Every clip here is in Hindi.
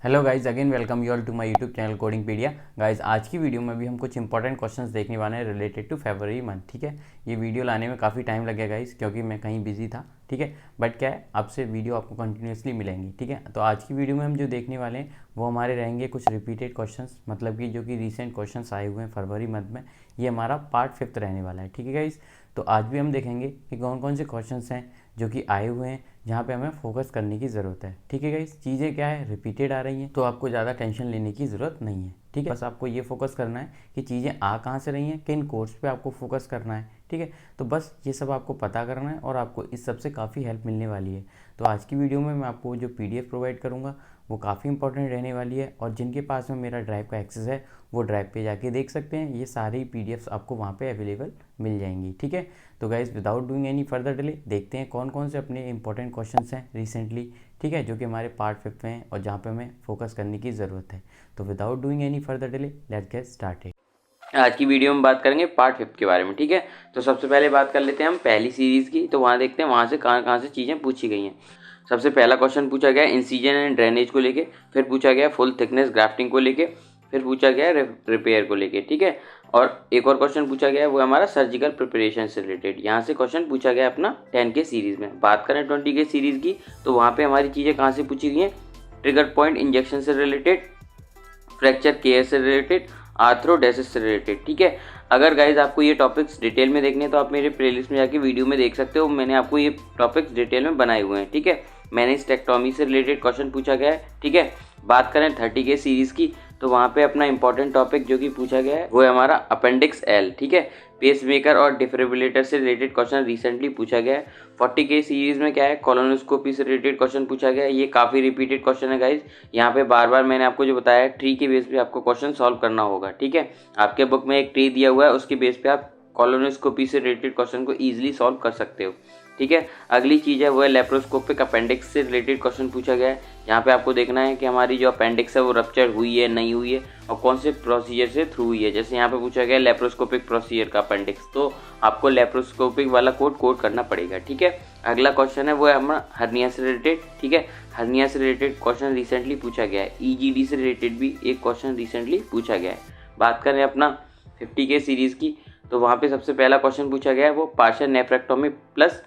Hello guys, again welcome you all to my YouTube channel Codingpedia. Guys आज की वीडियो में भी हम कुछ इंपॉर्टेंट क्वेश्चंस देखने वाले हैं रिलेटेड टू फरवरी मंथ। ठीक है, ये वीडियो लाने में काफ़ी टाइम लग गया गाइज, क्योंकि मैं कहीं बिजी था। ठीक है, बट क्या है, आपसे वीडियो आपको कंटिन्यूसली मिलेंगी। ठीक है, तो आज की वीडियो में हम जो देखने वाले हैं वो हमारे रहेंगे कुछ रिपीटेड क्वेश्चंस, मतलब कि जो कि रिसेंट क्वेश्चंस आए हुए हैं फरवरी मंथ में। ये हमारा पार्ट 5 रहने वाला है। ठीक है गाइज, तो आज भी हम देखेंगे कि कौन कौन से क्वेश्चंस हैं जो कि आए हुए हैं जहाँ पे हमें फोकस करने की ज़रूरत है। ठीक है गाइस, चीज़ें क्या है, रिपीटेड आ रही हैं, तो आपको ज़्यादा टेंशन लेने की ज़रूरत नहीं है। ठीक है, बस आपको ये फोकस करना है कि चीज़ें आ कहाँ से रही हैं, किन कोर्स पे आपको फोकस करना है। ठीक है, तो बस ये सब आपको पता करना है और आपको इस सब से काफ़ी हेल्प मिलने वाली है। तो आज की वीडियो में मैं आपको जो PDF प्रोवाइड करूँगा वो काफ़ी इंपॉर्टेंट रहने वाली है, और जिनके पास में मेरा ड्राइव का एक्सेस है वो ड्राइव पे जाके देख सकते हैं। ये सारी PDFs आपको वहाँ पे अवेलेबल मिल जाएंगी। ठीक है, तो guys without doing any further delay देखते हैं कौन कौन से अपने इंपॉर्टेंट क्वेश्चंस हैं रिसेंटली। ठीक है, जो कि हमारे पार्ट 5 में हैं और जहाँ पे हमें फोकस करने की ज़रूरत है। तो without doing any further delay let's get started. आज की वीडियो में बात करेंगे पार्ट 5 के बारे में। ठीक है, तो सबसे पहले बात कर लेते हैं हम पहली सीरीज़ की। तो वहाँ देखते हैं वहाँ से कहाँ कहाँ से चीज़ें पूछी गई हैं। सबसे पहला क्वेश्चन पूछा गया इंसीजन एंड ड्रेनेज को लेके, फिर पूछा गया फुल थिकनेस ग्राफ्टिंग को लेके, फिर पूछा गया रिपेयर को लेके। ठीक है, और एक और क्वेश्चन पूछा गया वो हमारा सर्जिकल प्रिपरेशन से रिलेटेड। यहाँ से क्वेश्चन पूछा गया अपना 10 के सीरीज़ में। बात करें 20 के सीरीज़ की, तो वहाँ पे हमारी चीज़ें कहाँ से पूछी गई हैं, ट्रिगर पॉइंट इंजेक्शन से रिलेटेड, फ्रैक्चर केयर से रिलेटेड, आर्थ्रोडेसिस से रिलेटेड। ठीक है, अगर गाइज आपको ये टॉपिक्स डिटेल में देखने हैं तो आप मेरे प्लेलिस्ट में जाके वीडियो में देख सकते हो। मैंने आपको ये टॉपिक्स डिटेल में बनाए हुए हैं। ठीक है, मैनेस्टेक्टोमी से रिलेटेड क्वेश्चन पूछा गया है। ठीक है, बात करें 30 के सीरीज़ की, तो वहाँ पे अपना इंपॉर्टेंट टॉपिक जो कि पूछा गया है वो है हमारा अपेंडिक्स L। ठीक है, पेस मेकर और डिफिब्रिलेटर से रिलेटेड क्वेश्चन रिसेंटली पूछा गया है। 40 के सीरीज़ में क्या है, कोलोनोस्कोपी से रिलेटेड क्वेश्चन पूछा गया है। ये काफ़ी रिपीटेड क्वेश्चन है गाइज, यहाँ पे बार बार मैंने आपको जो बताया है ट्री के बेस पे आपको क्वेश्चन सॉल्व करना होगा। ठीक है, आपके बुक में एक ट्री दिया हुआ है, उसके बेस पे आप कोलोनोस्कोपी से रिलेटेड क्वेश्चन को ईजिली सॉल्व कर सकते हो। ठीक है, अगली चीज़ है वो है लेप्रोस्कोपिक अपेंडिक्स से रिलेटेड क्वेश्चन पूछा गया है। यहाँ पे आपको देखना है कि हमारी जो अपेंडिक्स है वो रप्चर हुई है नहीं हुई है और कौन से प्रोसीजर से थ्रू हुई है। जैसे यहाँ पे पूछा गया लेप्रोस्कोपिक प्रोसीजर का अपेंडिक्स, तो आपको लेप्रोस्कोपिक वाला कोड करना पड़ेगा। ठीक है, अगला क्वेश्चन है वो है हमारा हर्निया से रिलेटेड। ठीक है, हर्निया से रिलेटेड क्वेश्चन रिसेंटली पूछा गया है। EGD से रिलेटेड भी एक क्वेश्चन रिसेंटली पूछा गया है। बात करें अपना 50 के सीरीज़ की, तो वहाँ पे सबसे पहला क्वेश्चन पूछा गया है वो पार्शियल नेफ्रेक्टोमी प्लस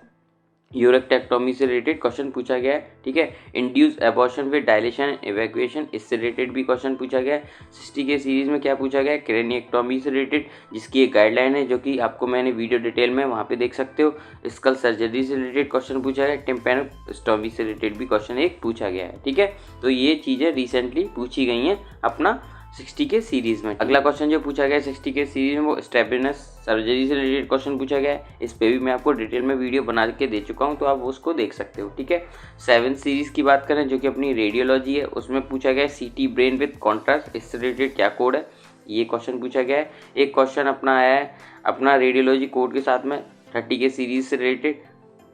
यूरेक्टेक्टोमी से रिलेटेड क्वेश्चन पूछा गया है। ठीक है, induce abortion with dilation evacuation, इससे रिलेटेड भी क्वेश्चन पूछा गया है। 60 के सीरीज़ में क्या पूछा गया है, क्रेनिएक्टोमी से रिलेटेड, जिसकी एक गाइडलाइन है जो कि आपको मैंने वीडियो डिटेल में वहाँ पे देख सकते हो। स्कल सर्जरी से रिलेटेड क्वेश्चन पूछा गया है। टिम्पैनोस्टोमी से रिलेटेड भी क्वेश्चन एक पूछा गया है। ठीक है, तो ये चीज़ें रिसेंटली पूछी गई हैं अपना 60 के सीरीज़ में। अगला क्वेश्चन जो पूछा गया है 60 के सीरीज में वो स्टेबिनस सर्जरी से रिलेटेड क्वेश्चन पूछा गया है। इस पे भी मैं आपको डिटेल में वीडियो बना के दे चुका हूँ, तो आप उसको देख सकते हो। ठीक है, 7 सीरीज़ की बात करें जो कि अपनी रेडियोलॉजी है, उसमें पूछा गया है CT ब्रेन विद कॉन्ट्रास्ट, इससे रिलेटेड क्या कोड है, ये क्वेश्चन पूछा गया है। एक क्वेश्चन अपना आया है अपना रेडियोलॉजी कोड के साथ में 30 के सीरीज़ से रिलेटेड,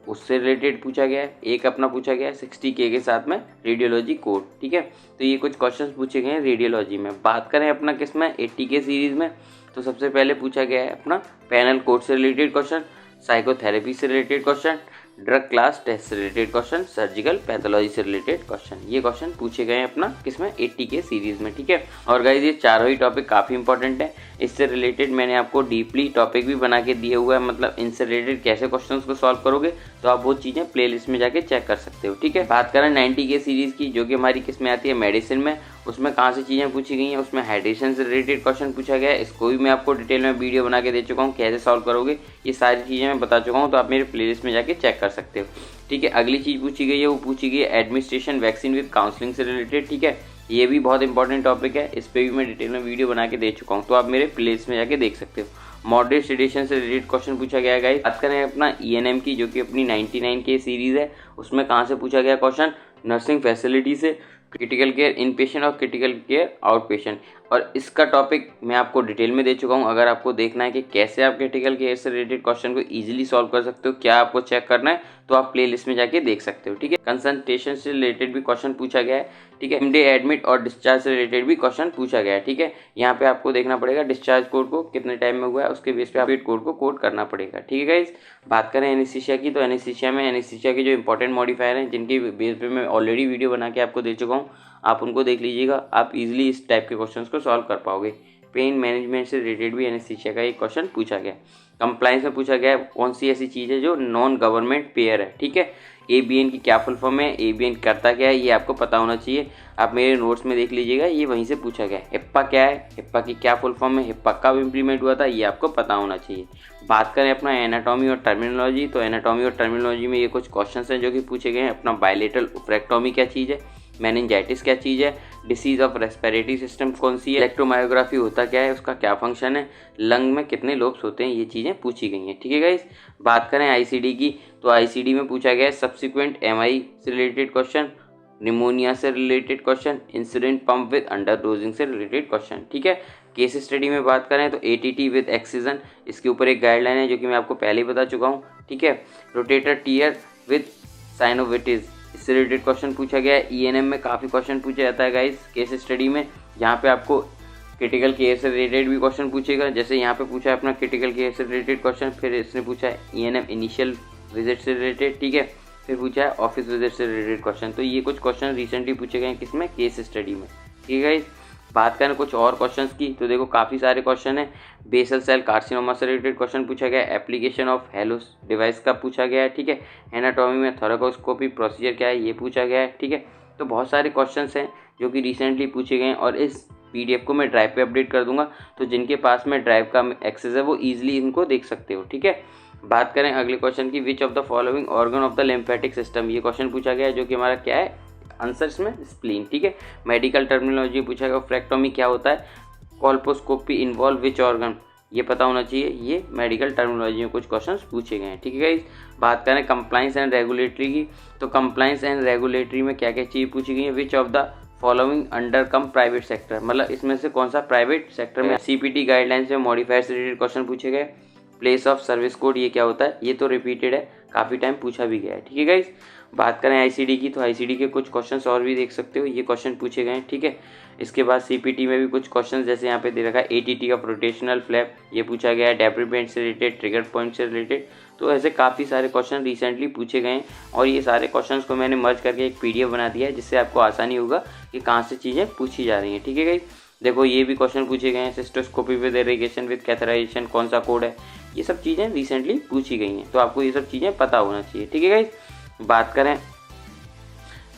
उससे रिलेटेड पूछा गया है। एक अपना पूछा गया है 60K के साथ में रेडियोलॉजी कोड। ठीक है, तो ये कुछ क्वेश्चंस पूछे गए हैं रेडियोलॉजी में। बात करें अपना किस में 80 के सीरीज़ में, तो सबसे पहले पूछा गया है अपना पैनल कोड से रिलेटेड क्वेश्चन, साइकोथेरेपी से related question, drug class test से रिलेटेड क्वेश्चन, सर्जिकल पैथोलॉजी से रिलेटेड क्वेश्चन। ये क्वेश्चन पूछे गए हैं अपना किसमें 80 के सीरीज़ में। ठीक है, और गाइज ये चारों ही टॉपिक काफ़ी इंपॉर्टेंट है। इससे रिलेटेड मैंने आपको डीपली टॉपिक भी बना के दिए हुआ है, मतलब इनसे रिलेटेड कैसे क्वेश्चंस को सॉल्व करोगे, तो आप वो चीज़ें प्लेलिस्ट में जाके चेक कर सकते हो। ठीक है, बात करें 90 के सीरीज़ की जो कि हमारी किस में आती है, मेडिसिन में, उसमें कहाँ से चीज़ें पूछी गई हैं, उसमें हाइड्रेशन से रिलेटेड क्वेश्चन पूछा गया है। इसको भी मैं आपको डिटेल में वीडियो बना के दे चुका हूँ, कैसे सॉल्व करोगे ये सारी चीज़ें मैं बता चुका हूँ, तो आप मेरे प्लेलिस्ट में जाके चेक कर सकते हो। ठीक है, अगली चीज़ पूछी गई है वो पूछी गई है एडमिनिस्ट्रेशन वैक्सीन विद काउंसलिंग से रिलेटेड। ठीक है, ये भी बहुत इंपॉर्टेंट टॉपिक है, इस पर भी मैं डिटेल में वीडियो बना के दे चुका हूँ, तो आप मेरे प्लेलिस्ट में जाके देख सकते हो। मॉडरेट सेडेशन से रिलेटेड क्वेश्चन पूछा गया है गाइस। बात करें अपना ENM की जो कि अपनी 99 के सीरीज़ है, उसमें कहाँ से पूछा गया क्वेश्चन, नर्सिंग फैसिलिटी से, क्रिटिकल केयर इन पेशेंट और क्रिटिकल केयर आउट पेशेंट, और इसका टॉपिक मैं आपको डिटेल में दे चुका हूँ। अगर आपको देखना है कि कैसे आप क्रिटिकल केयर से रिलेटेड क्वेश्चन को इजीली सॉल्व कर सकते हो, क्या आपको चेक करना है, तो आप प्लेलिस्ट में जाके देख सकते हो। ठीक है, कंसल्टेशन से रिलेटेड भी क्वेश्चन पूछा गया है। ठीक है, MD एडमिट और डिस्चार्ज से रिलेटेड भी क्वेश्चन पूछा गया है। ठीक है, यहाँ पे आपको देखना पड़ेगा डिस्चार्ज कोड को कितने टाइम में हुआ है, उसके बेस पे आप एडमिट कोड को कोड करना पड़ेगा। ठीक है गाइस, बात करें एनेस्थीसिया की, तो एनेस्थीसिया में एनेस्थीसिया के जो इंपॉर्टेंट मॉडिफायर हैं जिनकी बेस पे मैं ऑलरेडी वीडियो बना के आपको दे चुका हूँ, आप उनको देख लीजिएगा, आप इजीली इस टाइप के क्वेश्चन को सॉल्व कर पाओगे। पेन मैनेजमेंट से रिलेटेड भी एनेस्थीसिया का एक क्वेश्चन पूछा गया। कंप्लायंस में पूछा गया है कौन सी ऐसी चीज़ है जो नॉन गवर्नमेंट पेयर है, ठीक है। ABN की क्या फुल फॉर्म है, ABN करता क्या है, ये आपको पता होना चाहिए। आप मेरे नोट्स में देख लीजिएगा, ये वहीं से पूछा गया है। हिप्पा क्या है, हिप्पा की क्या फुल फॉर्म है, हिप्पा कब इम्प्लीमेंट हुआ था, ये आपको पता होना चाहिए। बात करें अपना एनाटॉमी और टर्मिनोलॉजी, तो एनाटॉमी और टर्मिनोलॉजी में ये कुछ क्वेश्चन हैं जो कि पूछे गए हैं। अपना बायलेटरल ओफ्रेक्टोमी क्या चीज़ है, मेनिंजाइटिस क्या चीज़ है, डिसीज ऑफ रेस्पिरेटरी सिस्टम कौन सी है, इलेक्ट्रोमायोग्राफी होता क्या है, उसका क्या फंक्शन है, लंग में कितने लोब्स होते हैं, ये चीज़ें पूछी गई हैं, ठीक है गाइस। बात करें ICD की, तो ICD में पूछा गया है सब्सिक्वेंट MI से रिलेटेड क्वेश्चन, निमोनिया से related question, insulin pump with under dosing से रिलेटेड क्वेश्चन, ठीक है। केस स्टडी में बात करें तो ATT विद एक्सीजन, इसके ऊपर एक गाइडलाइन है जो कि मैं आपको पहले ही बता चुका हूँ, ठीक है। रोटेटर टीयर विद साइनोविटिस, इससे रिलेटेड क्वेश्चन पूछा गया है। ENM में काफ़ी क्वेश्चन पूछा जाता है गाइस केस स्टडी में, यहाँ पे आपको क्रिटिकल केयर से रिलेटेड भी क्वेश्चन पूछेगा। जैसे यहाँ पे पूछा है अपना क्रिटिकल केयर से रिलेटेड क्वेश्चन, फिर इसने पूछा है ENM इनिशियल विजिट से रिलेटेड, ठीक है। फिर पूछा है ऑफिस विजिट से रिलेटेड क्वेश्चन। तो ये कुछ क्वेश्चन रिसेंटली पूछे गए हैं किसमें, केस स्टडी में, ठीक है गाइस। बात करें कुछ और क्वेश्चंस की, तो देखो काफ़ी सारे क्वेश्चन है। बेसल सेल कार्सिनोमा से रिलेटेड क्वेश्चन पूछा गया है। एप्लीकेशन ऑफ हेलोस डिवाइस का पूछा गया है, ठीक है। एनाटॉमी में थोरेकोस्कोपी प्रोसीजर क्या है, ये पूछा गया है, ठीक है। तो बहुत सारे क्वेश्चंस हैं जो कि रिसेंटली पूछे गए हैं, और इस PDF को मैं ड्राइव पे अपडेट कर दूंगा, तो जिनके पास में ड्राइव का एक्सेस है वो ईजिली इनको देख सकते हो, ठीक है। बात करें अगले क्वेश्चन की, which of the following organ of the lymphatic system, ये क्वेश्चन पूछा गया है जो कि हमारा क्या है, आंसर इसमें स्प्लीन, ठीक है। मेडिकल टर्मिनोलॉजी पूछा गया, फ्रैक्टोमी क्या होता है, कॉल्पोस्कोपी इन्वॉल्व विच ऑर्गन, ये पता होना चाहिए। ये मेडिकल टर्मिनोलॉजी में कुछ क्वेश्चंस पूछे गए हैं, ठीक है गाइस। बात करें कंप्लायंस एंड रेगुलेटरी की, तो कंप्लायंस एंड रेगुलेटरी में क्या क्या चीज़ पूछी गई है, which of the following under come private sector, मतलब इसमें से कौन सा प्राइवेट सेक्टर में। CPT गाइडलाइंस में मॉडिफायर से रिलेटेड क्वेश्चन पूछे गए। प्लेस ऑफ सर्विस कोड, ये क्या होता है, ये तो रिपीटेड है, काफ़ी टाइम पूछा भी गया है, ठीक है गाइस। बात करें ICD की, तो ICD के कुछ क्वेश्चंस और भी देख सकते हो, ये क्वेश्चन पूछे गए हैं, ठीक है। इसके बाद CPT में भी कुछ क्वेश्चंस जैसे यहाँ पे दे रखा है ATT ऑफ रोटेशनल फ्लैप, ये पूछा गया है। डेब्रीमेंट से रिलेटेड, ट्रिगर पॉइंट से रिलेटेड, तो ऐसे काफ़ी सारे क्वेश्चन रिसेंटली पूछे गए हैं, और ये सारे क्वेश्चंस को मैंने मर्ज करके एक PDF बना दिया है, जिससे आपको आसानी होगा कि कहाँ से चीज़ें पूछी जा रही हैं, ठीक है गाइस। देखो ये भी क्वेश्चन पूछे गए हैं, cystoscopy with irrigation with catheterisation कौन सा कोड है, ये सब चीज़ें रिसेंटली पूछी गई हैं, तो आपको ये सब चीज़ें पता होना चाहिए, ठीक है गाइस। बात करें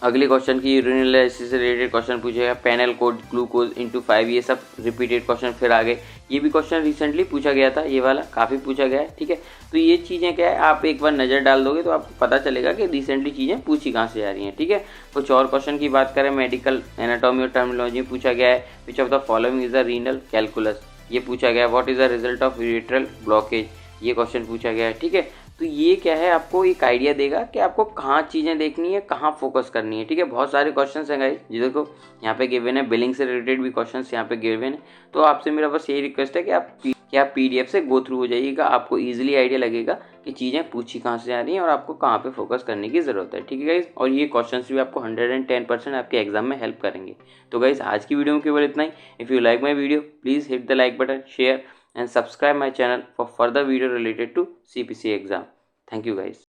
अगले क्वेश्चन की, यूरिनल एनालिसिस से रिलेटेड क्वेश्चन पूछेगा। पैनल कोड, ग्लूकोज इंटू 5, ये सब रिपीटेड क्वेश्चन फिर आ गए। ये भी क्वेश्चन रिसेंटली पूछा गया था, ये वाला काफ़ी पूछा गया है, ठीक है। तो ये चीज़ें क्या है, आप एक बार नज़र डाल दोगे तो आपको पता चलेगा कि रिसेंटली चीज़ें पूछी कहाँ से जा रही हैं, ठीक है। कुछ और क्वेश्चन की बात करें, मेडिकल एनाटॉमी और टर्मिनोलॉजी पूछा गया है। Which of the following is the renal calculus, ये पूछा गया है। What is the result of urethral blockage, ये क्वेश्चन पूछा गया है, ठीक है। तो ये क्या है, आपको एक आइडिया देगा कि आपको कहाँ चीज़ें देखनी है, कहाँ फोकस करनी है, ठीक है। बहुत सारे क्वेश्चंस हैं गाइस, जी देखो यहाँ पे गिवन है, बिलिंग से रिलेटेड भी क्वेश्चंस यहाँ पे गिवन है। तो आपसे मेरा बस यही रिक्वेस्ट है कि आप PDF से गो थ्रू हो जाइएगा, आपको ईजिली आइडिया लगेगा कि चीज़ें पूछी कहाँ से आ रही हैं और आपको कहाँ पे फोकस करने की ज़रूरत है, ठीक है गाइस। और ये क्वेश्चंस भी आपको 110% आपके एग्जाम में हेल्प करेंगे। तो गाइस आज की वीडियो में केवल इतना ही। If you like my video, please hit the like button, share and subscribe my channel for further video related to CPC exam. Thank you guys.